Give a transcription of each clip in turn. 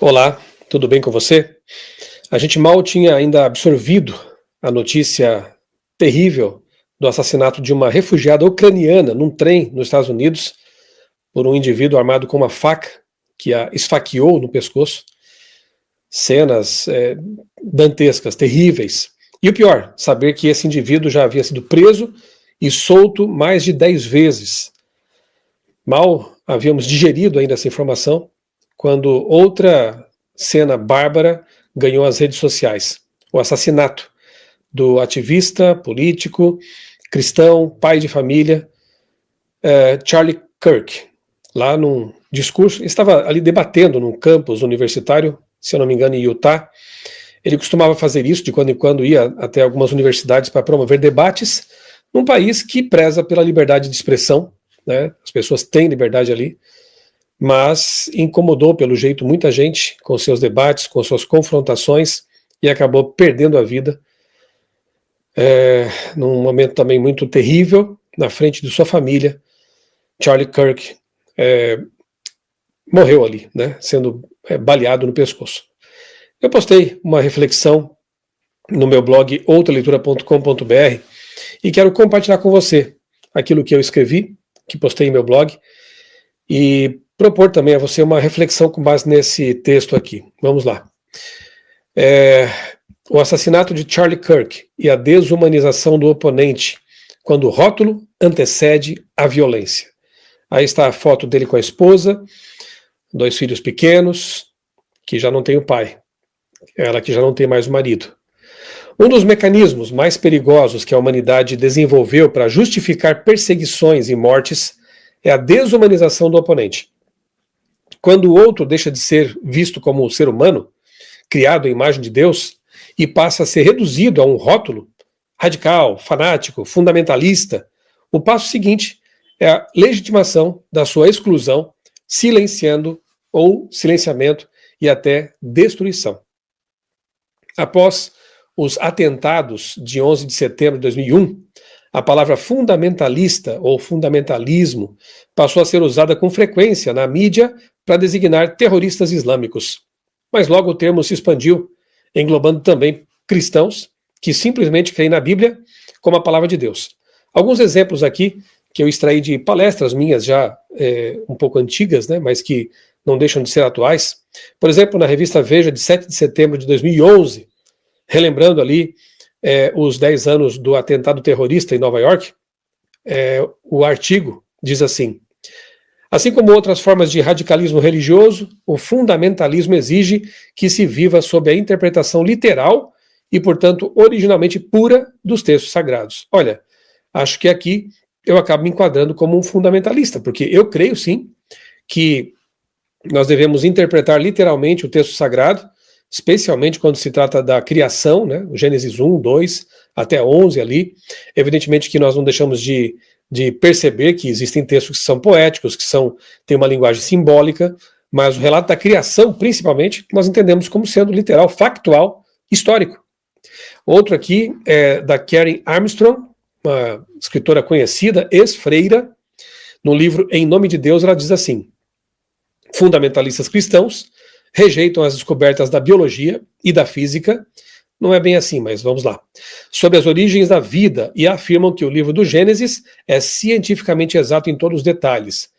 Olá, tudo bem com você? A gente mal tinha ainda absorvido a notícia terrível do assassinato de uma refugiada ucraniana num trem nos Estados Unidos por um indivíduo armado com uma faca que a esfaqueou no pescoço. Cenas dantescas, terríveis. E o pior, saber que esse indivíduo já havia sido preso e solto mais de 10 vezes. Mal havíamos digerido ainda essa informação quando outra cena bárbara ganhou as redes sociais. O assassinato do ativista, político, cristão, pai de família, Charlie Kirk. Lá num discurso, ele estava ali debatendo num campus universitário, se eu não me engano, em Utah. Ele costumava fazer isso, de quando em quando ia até algumas universidades para promover debates, num país que preza pela liberdade de expressão, né? As pessoas têm liberdade ali, mas incomodou pelo jeito muita gente com seus debates, com suas confrontações, e acabou perdendo a vida num momento também muito terrível, na frente de sua família. Charlie Kirk morreu ali, né, sendo baleado no pescoço. Eu postei uma reflexão no meu blog outraleitura.com.br e quero compartilhar com você aquilo que eu escrevi, que postei em meu blog, e propor também a você uma reflexão com base nesse texto aqui. Vamos lá. O assassinato de Charlie Kirk e a desumanização do oponente, quando o rótulo antecede a violência. Aí está a foto dele com a esposa, 2 filhos pequenos, que já não tem o pai, ela que já não tem mais o marido. Um dos mecanismos mais perigosos que a humanidade desenvolveu para justificar perseguições e mortes é a desumanização do oponente. Quando o outro deixa de ser visto como um ser humano, criado à imagem de Deus, e passa a ser reduzido a um rótulo radical, fanático, fundamentalista, o passo seguinte é a legitimação da sua exclusão, silenciando ou silenciamento e até destruição. Após os atentados de 11 de setembro de 2001, a palavra fundamentalista ou fundamentalismo passou a ser usada com frequência na mídia para designar terroristas islâmicos. Mas logo o termo se expandiu, englobando também cristãos que simplesmente creem na Bíblia como a palavra de Deus. Alguns exemplos aqui que eu extraí de palestras minhas já um pouco antigas, né, mas que não deixam de ser atuais. Por exemplo, na revista Veja, de 7 de setembro de 2011, relembrando ali os 10 anos do atentado terrorista em Nova York, o artigo diz assim: assim como outras formas de radicalismo religioso, o fundamentalismo exige que se viva sob a interpretação literal e, portanto, originalmente pura dos textos sagrados. Olha, acho que aqui eu acabo me enquadrando como um fundamentalista, porque eu creio sim que nós devemos interpretar literalmente o texto sagrado, especialmente quando se trata da criação, né, Gênesis 1, 2, até 11 ali. Evidentemente que nós não deixamos de perceber que existem textos que são poéticos, que têm uma linguagem simbólica, mas o relato da criação, principalmente, nós entendemos como sendo literal, factual, histórico. Outro aqui é da Karen Armstrong, uma escritora conhecida, ex-freira. No livro Em Nome de Deus, ela diz assim: fundamentalistas cristãos rejeitam as descobertas da biologia e da física. Não é bem assim, mas vamos lá. Sobre as origens da vida, e afirmam que o livro do Gênesis é cientificamente exato em todos os detalhes.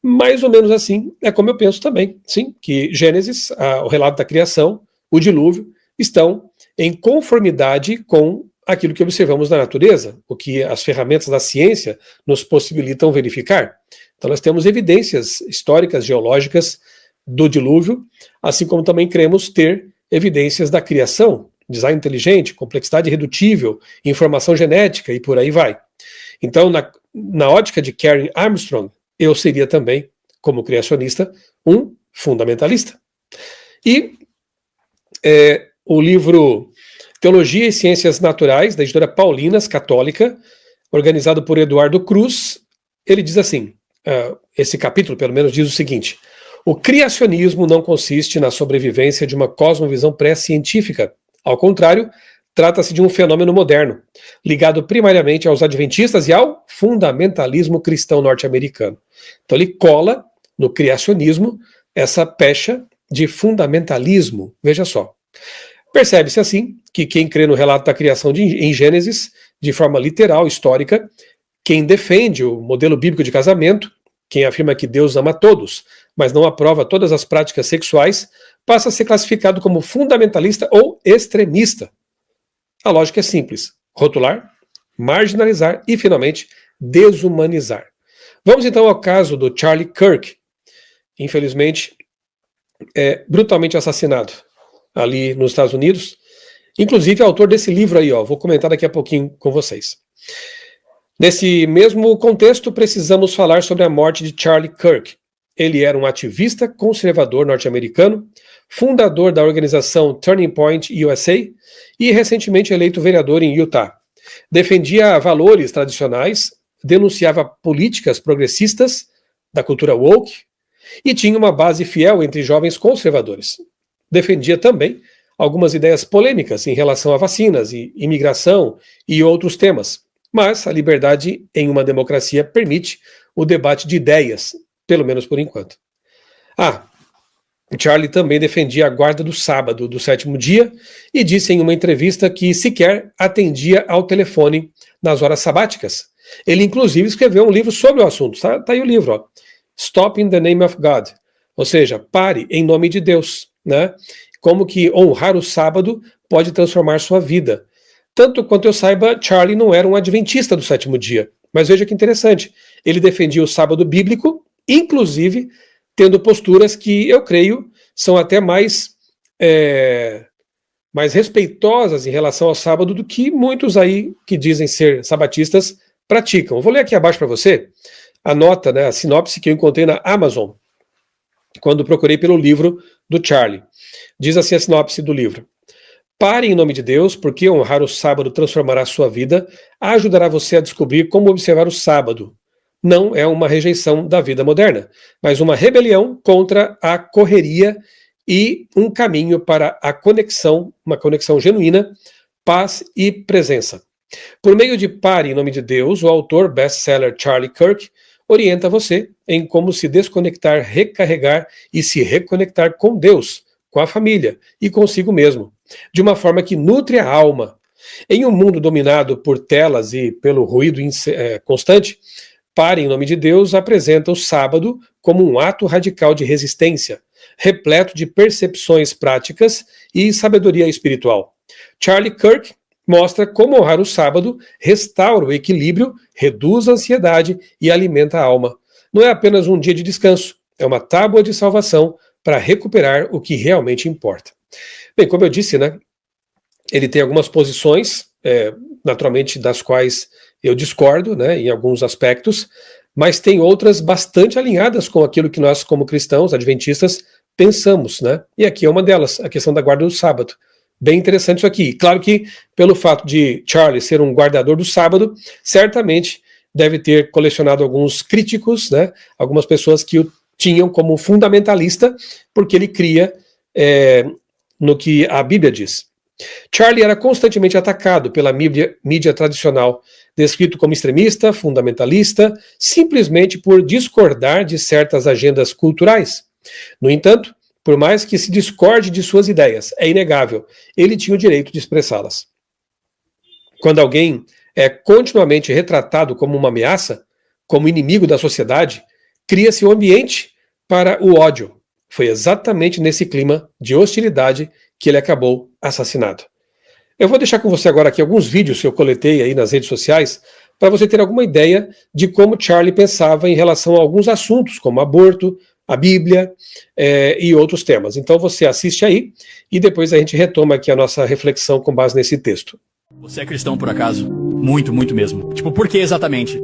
Mais ou menos assim é como eu penso também, sim, que Gênesis, o relato da criação, o dilúvio, estão em conformidade com aquilo que observamos na natureza, o que as ferramentas da ciência nos possibilitam verificar. Então nós temos evidências históricas, geológicas do dilúvio, assim como também cremos ter evidências da criação, design inteligente, complexidade irredutível, informação genética e por aí vai. Então, na ótica de Karen Armstrong, eu seria também, como criacionista, um fundamentalista. E o livro Teologia e Ciências Naturais, da editora Paulinas, católica, organizado por Eduardo Cruz, ele diz assim, esse capítulo pelo menos diz o seguinte: o criacionismo não consiste na sobrevivência de uma cosmovisão pré-científica. Ao contrário, trata-se de um fenômeno moderno, ligado primariamente aos adventistas e ao fundamentalismo cristão norte-americano. Então ele cola no criacionismo essa pecha de fundamentalismo. Veja só. Percebe-se assim que quem crê no relato da criação em Gênesis, de forma literal, histórica, quem defende o modelo bíblico de casamento, quem afirma que Deus ama todos, mas não aprova todas as práticas sexuais, passa a ser classificado como fundamentalista ou extremista. A lógica é simples: rotular, marginalizar e, finalmente, desumanizar. Vamos então ao caso do Charlie Kirk, infelizmente, brutalmente assassinado ali nos Estados Unidos. Inclusive, autor desse livro aí, vou comentar daqui a pouquinho com vocês. Nesse mesmo contexto, precisamos falar sobre a morte de Charlie Kirk. Ele era um ativista conservador norte-americano, fundador da organização Turning Point USA e recentemente eleito vereador em Utah. Defendia valores tradicionais, denunciava políticas progressistas da cultura woke e tinha uma base fiel entre jovens conservadores. Defendia também algumas ideias polêmicas em relação a vacinas e imigração e outros temas. Mas a liberdade em uma democracia permite o debate de ideias, pelo menos por enquanto. Charlie também defendia a guarda do sábado, do sétimo dia, e disse em uma entrevista que sequer atendia ao telefone nas horas sabáticas. Ele, inclusive, escreveu um livro sobre o assunto. Tá aí o livro, Stop in the Name of God. Ou seja, pare em nome de Deus. Né? Como que honrar o sábado pode transformar sua vida. Tanto quanto eu saiba, Charlie não era um adventista do sétimo dia. Mas veja que interessante. Ele defendia o sábado bíblico, inclusive tendo posturas que eu creio são até mais respeitosas em relação ao sábado do que muitos aí que dizem ser sabatistas praticam. Vou ler aqui abaixo para você a nota, a sinopse que eu encontrei na Amazon, quando procurei pelo livro do Charlie. Diz assim a sinopse do livro: pare em nome de Deus, porque honrar o sábado transformará a sua vida, ajudará você a descobrir como observar o sábado. Não é uma rejeição da vida moderna, mas uma rebelião contra a correria e um caminho para a conexão, uma conexão genuína, paz e presença. Por meio de Pare em Nome de Deus, o autor best-seller Charlie Kirk orienta você em como se desconectar, recarregar e se reconectar com Deus, com a família e consigo mesmo, de uma forma que nutre a alma. Em um mundo dominado por telas e pelo ruído constante, Pare em Nome de Deus apresenta o sábado como um ato radical de resistência, repleto de percepções práticas e sabedoria espiritual. Charlie Kirk mostra como honrar o sábado restaura o equilíbrio, reduz a ansiedade e alimenta a alma. Não é apenas um dia de descanso, é uma tábua de salvação para recuperar o que realmente importa. Bem, como eu disse, ele tem algumas posições, naturalmente das quais eu discordo, em alguns aspectos, mas tem outras bastante alinhadas com aquilo que nós, como cristãos, adventistas, pensamos, E aqui é uma delas, a questão da guarda do sábado. Bem interessante isso aqui. Claro que, pelo fato de Charlie ser um guardador do sábado, certamente deve ter colecionado alguns críticos, algumas pessoas que o tinham como fundamentalista, porque ele cria no que a Bíblia diz. Charlie era constantemente atacado pela mídia tradicional, descrito como extremista, fundamentalista, simplesmente por discordar de certas agendas culturais. No entanto, por mais que se discorde de suas ideias, é inegável, ele tinha o direito de expressá-las. Quando alguém é continuamente retratado como uma ameaça, como inimigo da sociedade, cria-se um ambiente para o ódio. Foi exatamente nesse clima de hostilidade que ele acabou assassinado. Eu vou deixar com você agora aqui alguns vídeos que eu coletei aí nas redes sociais para você ter alguma ideia de como Charlie pensava em relação a alguns assuntos, como aborto, a Bíblia e outros temas. Então você assiste aí e depois a gente retoma aqui a nossa reflexão com base nesse texto. Você é cristão por acaso? Muito, muito mesmo. Por que exatamente?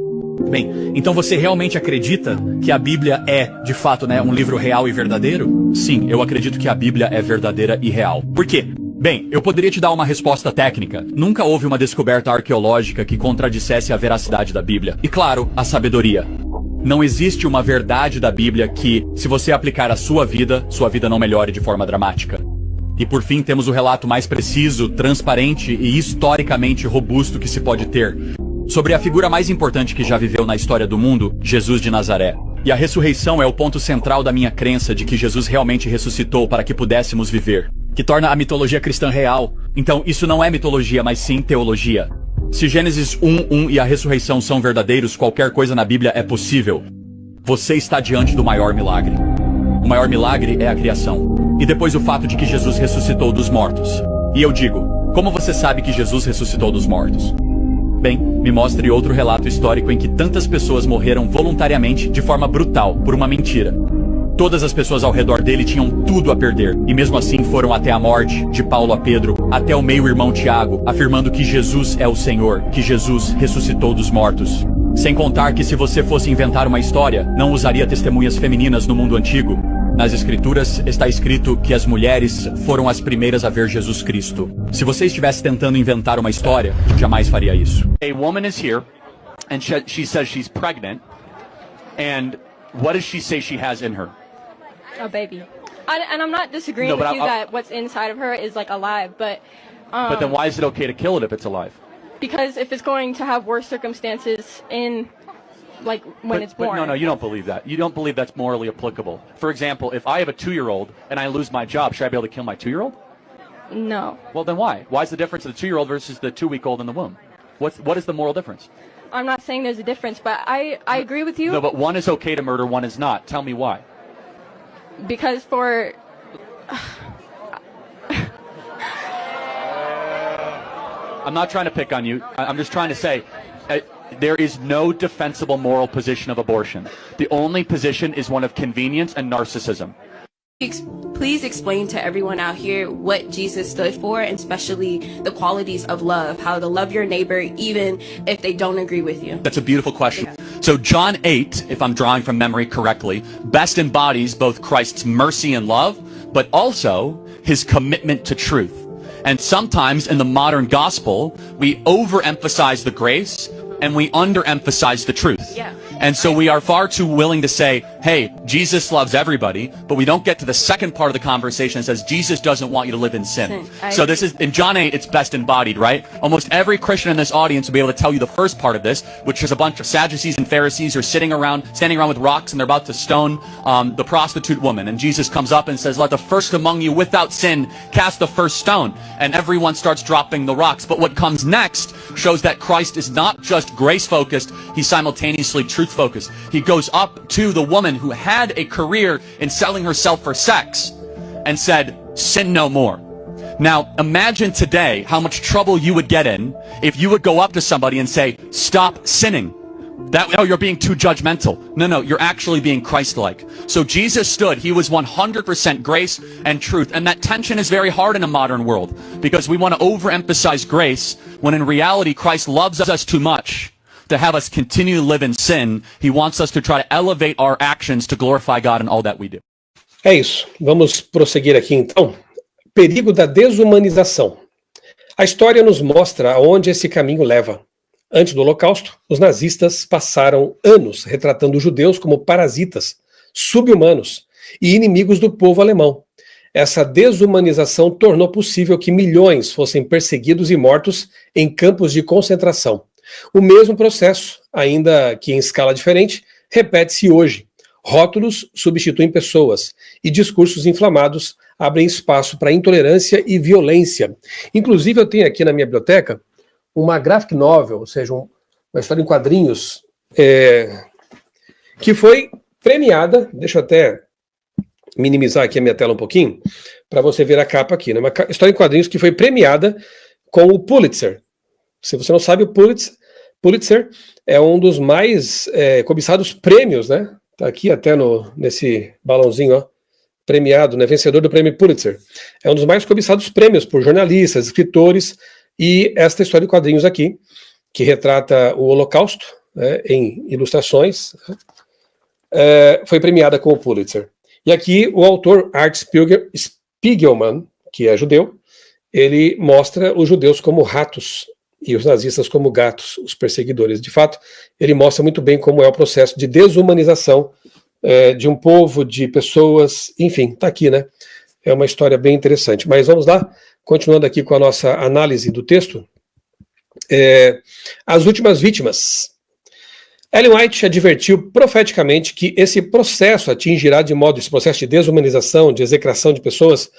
Bem, então você realmente acredita que a Bíblia é, de fato, um livro real e verdadeiro? Sim, eu acredito que a Bíblia é verdadeira e real. Por quê? Bem, eu poderia te dar uma resposta técnica. Nunca houve uma descoberta arqueológica que contradissesse a veracidade da Bíblia. E claro, a sabedoria. Não existe uma verdade da Bíblia que, se você aplicar à sua vida não melhore de forma dramática. E por fim, temos o relato mais preciso, transparente e historicamente robusto que se pode ter sobre a figura mais importante que já viveu na história do mundo, Jesus de Nazaré. E a ressurreição é o ponto central da minha crença de que Jesus realmente ressuscitou para que pudéssemos viver, que torna a mitologia cristã real. Então, isso não é mitologia, mas sim teologia. Se Gênesis 1:1 e a ressurreição são verdadeiros, qualquer coisa na Bíblia é possível. Você está diante do maior milagre. O maior milagre é a criação. E depois o fato de que Jesus ressuscitou dos mortos. E eu digo, como você sabe que Jesus ressuscitou dos mortos? Bem, me mostre outro relato histórico em que tantas pessoas morreram voluntariamente de forma brutal por uma mentira. Todas as pessoas ao redor dele tinham tudo a perder, e mesmo assim foram até a morte, de Paulo a Pedro, até o meio-irmão Tiago, afirmando que Jesus é o Senhor, que Jesus ressuscitou dos mortos. Sem contar que se você fosse inventar uma história, não usaria testemunhas femininas no mundo antigo. Nas Escrituras está escrito que as mulheres foram as primeiras a ver Jesus Cristo. Se você estivesse tentando inventar uma história, jamais faria isso. A woman is here, and she says she's pregnant, and what does she say she has in her? A baby. And I'm not disagreeing with you that what's inside of her is like alive, but then why is it okay to kill it if it's alive? Because if it's going to have worse circumstances in like when it's born. But no, you don't believe that. You don't believe that's morally applicable. For example, if I have a 2-year-old and I lose my job, should I be able to kill my 2-year-old? No. Well, then why? Why is the difference of the 2-year-old versus the 2-week-old in the womb? What is the moral difference? I'm not saying there's a difference, but I agree with you. No, but one is okay to murder, one is not. Tell me why. Because for I'm not trying to pick on you. I'm just trying to say there is no defensible moral position of abortion. The only position is one of convenience and narcissism. Please explain to everyone out here what Jesus stood for, and especially the qualities of love, how to love your neighbor even if they don't agree with you. That's a beautiful question. So John 8, if I'm drawing from memory correctly, best embodies both Christ's mercy and love, but also his commitment to truth. And sometimes in the modern gospel, we overemphasize the grace and we underemphasize the truth. Yeah. And so we are far too willing to say, hey, Jesus loves everybody, but we don't get to the second part of the conversation that says Jesus doesn't want you to live in sin. So this is, in John 8, it's best embodied, right? Almost every Christian in this audience will be able to tell you the first part of this, which is a bunch of Sadducees and Pharisees who are standing around with rocks, and they're about to stone the prostitute woman. And Jesus comes up and says, let the first among you without sin cast the first stone. And everyone starts dropping the rocks. But what comes next shows that Christ is not just grace-focused, he's simultaneously truth-focused. He goes up to the woman who had a career in selling herself for sex and said, sin no more. Now, imagine today how much trouble you would get in if you would go up to somebody and say, stop sinning. Oh, you're being too judgmental. No, you're actually being Christ-like. So Jesus stood, he was 100% grace and truth. And that tension is very hard in a modern world because we want to overemphasize grace when in reality Christ loves us too much to have us continue to live in sin. He wants us to try to elevate our actions to glorify God in all that we do. É isso. Vamos prosseguir aqui então. Perigo da desumanização. A história nos mostra aonde esse caminho leva. Antes do Holocausto, os nazistas passaram anos retratando os judeus como parasitas, sub-humanos e inimigos do povo alemão. Essa desumanização tornou possível que milhões fossem perseguidos e mortos em campos de concentração. O mesmo processo, ainda que em escala diferente, repete-se hoje. Rótulos substituem pessoas e discursos inflamados abrem espaço para intolerância e violência. Inclusive, eu tenho aqui na minha biblioteca uma graphic novel, ou seja, uma história em quadrinhos, que foi premiada. Deixa eu até minimizar aqui a minha tela um pouquinho, para você ver a capa aqui, né? Uma história em quadrinhos que foi premiada com o Pulitzer. Se você não sabe, o Pulitzer é um dos mais cobiçados prêmios, né? Tá aqui até nesse balãozinho, ó, premiado, né? Vencedor do prêmio Pulitzer. É um dos mais cobiçados prêmios por jornalistas, escritores. E esta história de quadrinhos aqui, que retrata o Holocausto, né, em ilustrações, foi premiada com o Pulitzer. E aqui o autor Art Spiegelman, que é judeu, ele mostra os judeus como ratos e os nazistas como gatos, os perseguidores. De fato, ele mostra muito bem como é o processo de desumanização de um povo, de pessoas, enfim, está aqui, né? É uma história bem interessante. Mas vamos lá, continuando aqui com a nossa análise do texto. As últimas vítimas. Ellen White advertiu profeticamente que esse processo de desumanização, de execração de pessoas,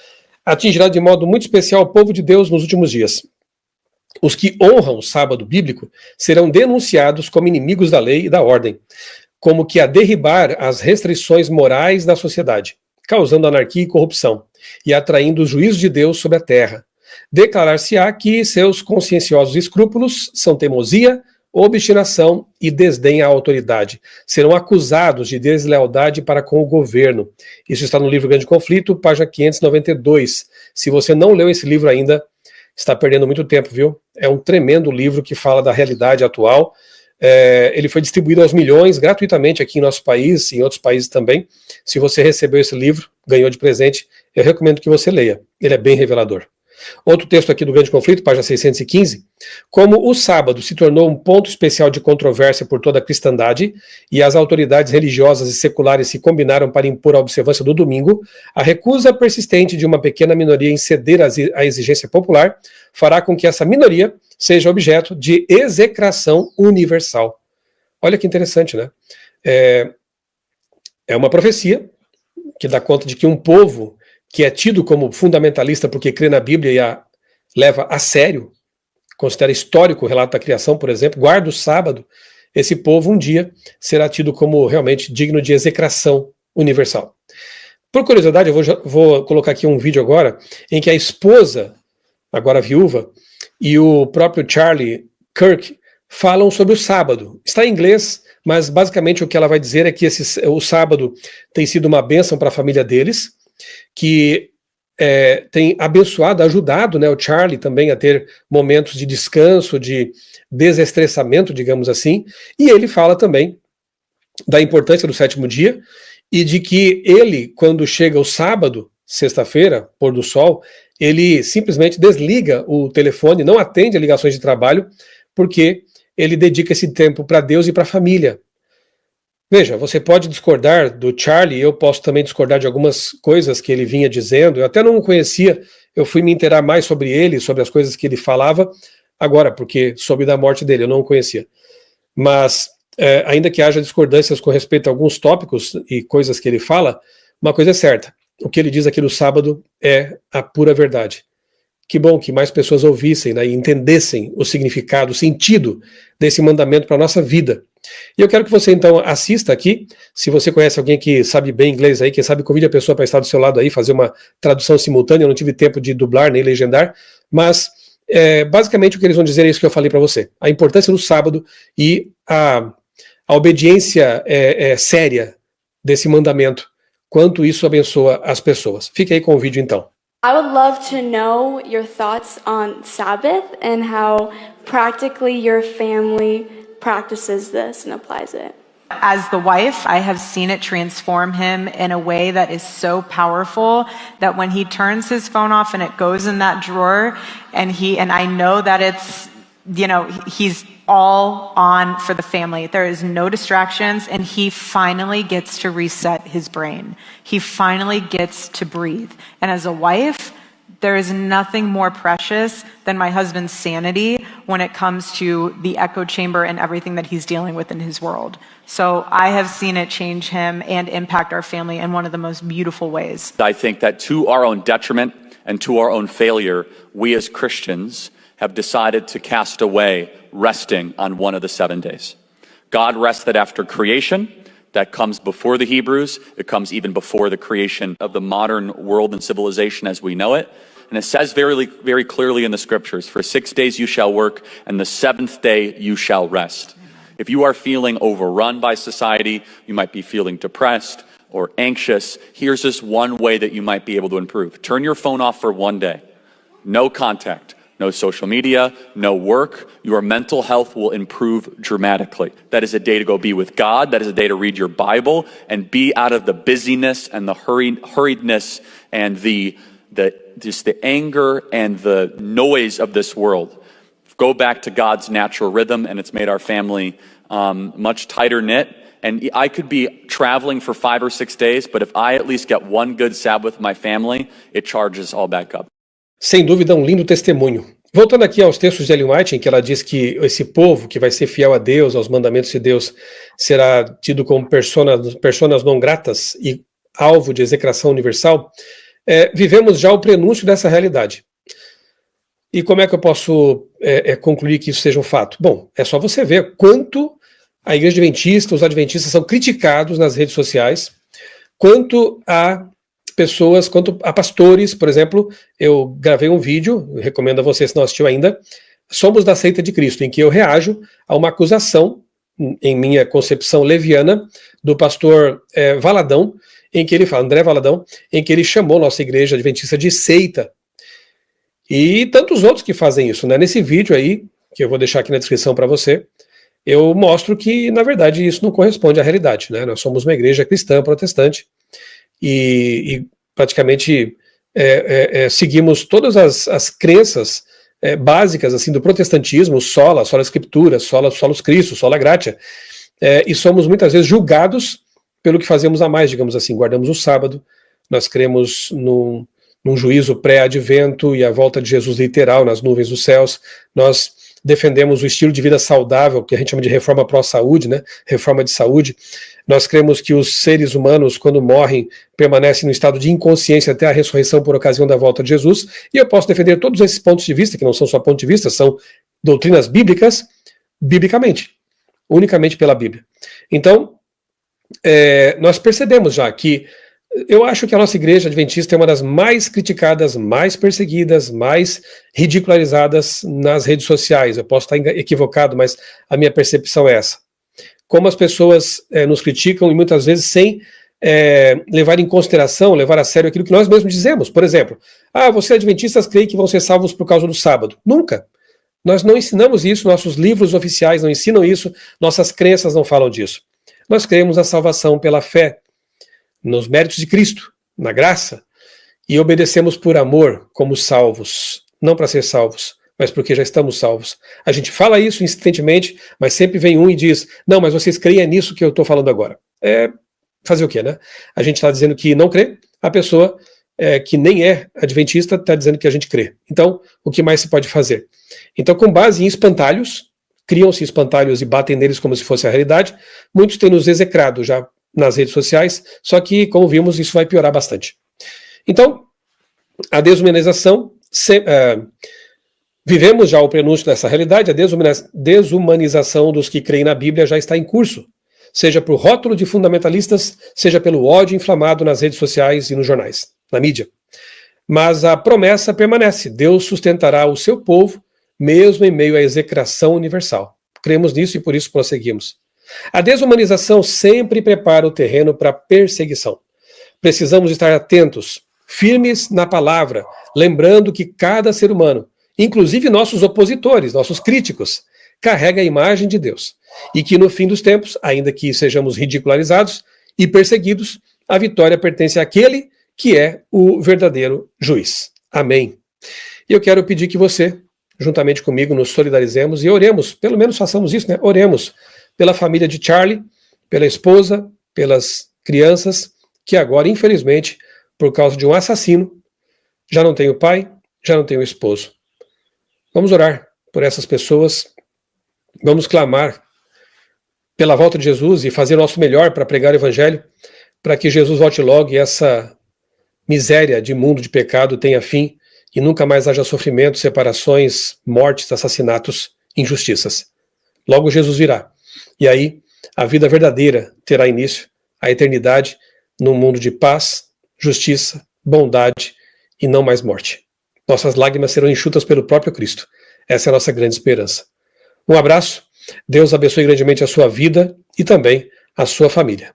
atingirá de modo muito especial o povo de Deus nos últimos dias. Os que honram o sábado bíblico serão denunciados como inimigos da lei e da ordem, como que a derribar as restrições morais da sociedade, causando anarquia e corrupção, e atraindo o juízo de Deus sobre a terra. Declarar-se-á que seus conscienciosos escrúpulos são teimosia, obstinação e desdém à autoridade. Serão acusados de deslealdade para com o governo. Isso está no livro Grande Conflito, página 592. Se você não leu esse livro ainda, está perdendo muito tempo, viu? É um tremendo livro que fala da realidade atual. Ele foi distribuído aos milhões gratuitamente aqui em nosso país e em outros países também. Se você recebeu esse livro, ganhou de presente, eu recomendo que você leia. Ele é bem revelador. Outro texto aqui do Grande Conflito, página 615. Como o sábado se tornou um ponto especial de controvérsia por toda a cristandade e as autoridades religiosas e seculares se combinaram para impor a observância do domingo, a recusa persistente de uma pequena minoria em ceder à exigência popular fará com que essa minoria seja objeto de execração universal. Olha que interessante, né? É uma profecia que dá conta de que um povo que é tido como fundamentalista porque crê na Bíblia e a leva a sério, considera histórico o relato da criação, por exemplo, guarda o sábado, esse povo um dia será tido como realmente digno de execração universal. Por curiosidade, eu vou colocar aqui um vídeo agora, em que a esposa, agora viúva, e o próprio Charlie Kirk falam sobre o sábado. Está em inglês, mas basicamente o que ela vai dizer é que o sábado tem sido uma bênção para a família deles, que tem abençoado, ajudado, né, o Charlie também a ter momentos de descanso, de desestressamento, digamos assim, e ele fala também da importância do sétimo dia e de que ele, quando chega o sábado, sexta-feira, pôr do sol, ele simplesmente desliga o telefone, não atende a ligações de trabalho, porque ele dedica esse tempo para Deus e para a família. Veja, você pode discordar do Charlie, eu posso também discordar de algumas coisas que ele vinha dizendo, eu até não o conhecia, eu fui me inteirar mais sobre ele, sobre as coisas que ele falava, agora, porque soube da morte dele, eu não o conhecia. Mas, ainda que haja discordâncias com respeito a alguns tópicos e coisas que ele fala, uma coisa é certa, o que ele diz aqui no sábado é a pura verdade. Que bom que mais pessoas ouvissem, né, e entendessem o significado, o sentido desse mandamento para a nossa vida. E eu quero que você então assista aqui, se você conhece alguém que sabe bem inglês aí, quem sabe convide a pessoa para estar do seu lado aí, fazer uma tradução simultânea, eu não tive tempo de dublar nem legendar, mas basicamente o que eles vão dizer é isso que eu falei para você, a importância do sábado e a obediência séria desse mandamento, quanto isso abençoa as pessoas. Fique aí com o vídeo então. I would love to know your thoughts on Sabbath and how practically your family practices this and applies it. As the wife, I have seen it transform him in a way that is so powerful that when he turns his phone off and it goes in that drawer and I know that it's, he's all on for the family. There is no distractions and he finally gets to reset his brain. He finally gets to breathe. And as a wife, there is nothing more precious than my husband's sanity when it comes to the echo chamber and everything that he's dealing with in his world. So I have seen it change him and impact our family in one of the most beautiful ways. I think that to our own detriment and to our own failure, we as Christians have decided to cast away resting on one of the 7 days. God rested after creation. That comes before the Hebrews. It comes even before the creation of the modern world and civilization as we know it. And it says very, very clearly in the scriptures, for 6 days you shall work, and the 7th day you shall rest. If you are feeling overrun by society, you might be feeling depressed or anxious, here's just one way that you might be able to improve. Turn your phone off for 1 day. No contact. No social media, no work, your mental health will improve dramatically. That is a day to go be with God. That is a day to read your Bible and be out of the busyness and the hurriedness and the anger and the noise of this world. Go back to God's natural rhythm, and it's made our family much tighter knit. And I could be traveling for 5 or 6 days, but if I at least get one good Sabbath with my family, it charges all back up. Sem dúvida, um lindo testemunho. voltando aqui aos textos de Ellen White, em que ela diz que esse povo que vai ser fiel a Deus, aos mandamentos de Deus, será tido como personas não gratas e alvo de execração universal, vivemos já o prenúncio dessa realidade. E como é que eu posso concluir que isso seja um fato? Bom, é só você ver quanto a Igreja Adventista, os adventistas são criticados nas redes sociais, quanto a pessoas, quanto a pastores, por exemplo. Eu gravei um vídeo, eu recomendo a você se não assistiu ainda, Somos da Seita de Cristo, em que eu reajo a uma acusação, em minha concepção leviana, do pastor Valadão, em que ele fala, André Valadão, em que ele chamou nossa Igreja Adventista de seita. E tantos outros que fazem isso, né? Nesse vídeo aí, que eu vou deixar aqui na descrição para você, eu mostro que, na verdade, isso não corresponde à realidade, né? Nós somos uma igreja cristã protestante e praticamente seguimos todas as crenças básicas assim do protestantismo, sola escritura, solus Christus, sola gratia, e somos muitas vezes julgados pelo que fazemos a mais, digamos assim. Guardamos o sábado, nós cremos num juízo pré-advento e a volta de Jesus literal nas nuvens dos céus. Nós defendemos o estilo de vida saudável, que a gente chama de reforma pró-saúde, né? Reforma de saúde. Nós cremos que os seres humanos, quando morrem, permanecem no estado de inconsciência até a ressurreição por ocasião da volta de Jesus. E eu posso defender todos esses pontos de vista, que não são só pontos de vista, são doutrinas bíblicas, biblicamente, unicamente pela Bíblia. Então, nós percebemos já que eu acho que a nossa igreja adventista é uma das mais criticadas, mais perseguidas, mais ridicularizadas nas redes sociais. Eu posso estar equivocado, mas a minha percepção é essa. Como as pessoas nos criticam e muitas vezes sem levar em consideração, levar a sério aquilo que nós mesmos dizemos. Por exemplo, você adventistas creem que vão ser salvos por causa do sábado. Nunca. Nós não ensinamos isso, nossos livros oficiais não ensinam isso, nossas crenças não falam disso. Nós cremos na salvação pela fé, nos méritos de Cristo, na graça, e obedecemos por amor como salvos, não para ser salvos, mas porque já estamos salvos. A gente fala isso insistentemente, mas sempre vem um e diz, não, mas vocês creem nisso que eu estou falando agora. Fazer o quê, né? A gente está dizendo que não crê, a pessoa que nem é adventista está dizendo que a gente crê. Então, o que mais se pode fazer? Então, com base em espantalhos, criam-se espantalhos e batem neles como se fosse a realidade, muitos têm nos execrado já nas redes sociais, só que, como vimos, isso vai piorar bastante. Então, a desumanização, vivemos já o prenúncio dessa realidade, a desumanização dos que creem na Bíblia já está em curso, seja por rótulo de fundamentalistas, seja pelo ódio inflamado nas redes sociais e nos jornais, na mídia. Mas a promessa permanece, Deus sustentará o seu povo, mesmo em meio à execração universal. Cremos nisso e por isso prosseguimos. A desumanização sempre prepara o terreno para perseguição. Precisamos estar atentos, firmes na palavra, lembrando que cada ser humano, inclusive nossos opositores, nossos críticos, carrega a imagem de Deus. E que no fim dos tempos, ainda que sejamos ridicularizados e perseguidos, a vitória pertence àquele que é o verdadeiro juiz. Amém. E eu quero pedir que você, juntamente comigo, nos solidarizemos e oremos, pelo menos façamos isso, né? Oremos pela família de Charlie, pela esposa, pelas crianças, que agora, infelizmente, por causa de um assassino, já não tem o pai, já não tem o esposo. Vamos orar por essas pessoas, vamos clamar pela volta de Jesus e fazer o nosso melhor para pregar o evangelho, para que Jesus volte logo e essa miséria de mundo de pecado tenha fim e nunca mais haja sofrimento, separações, mortes, assassinatos, injustiças. Logo Jesus virá. E aí, a vida verdadeira terá início, a eternidade, num mundo de paz, justiça, bondade e não mais morte. Nossas lágrimas serão enxutas pelo próprio Cristo. Essa é a nossa grande esperança. Um abraço, Deus abençoe grandemente a sua vida e também a sua família.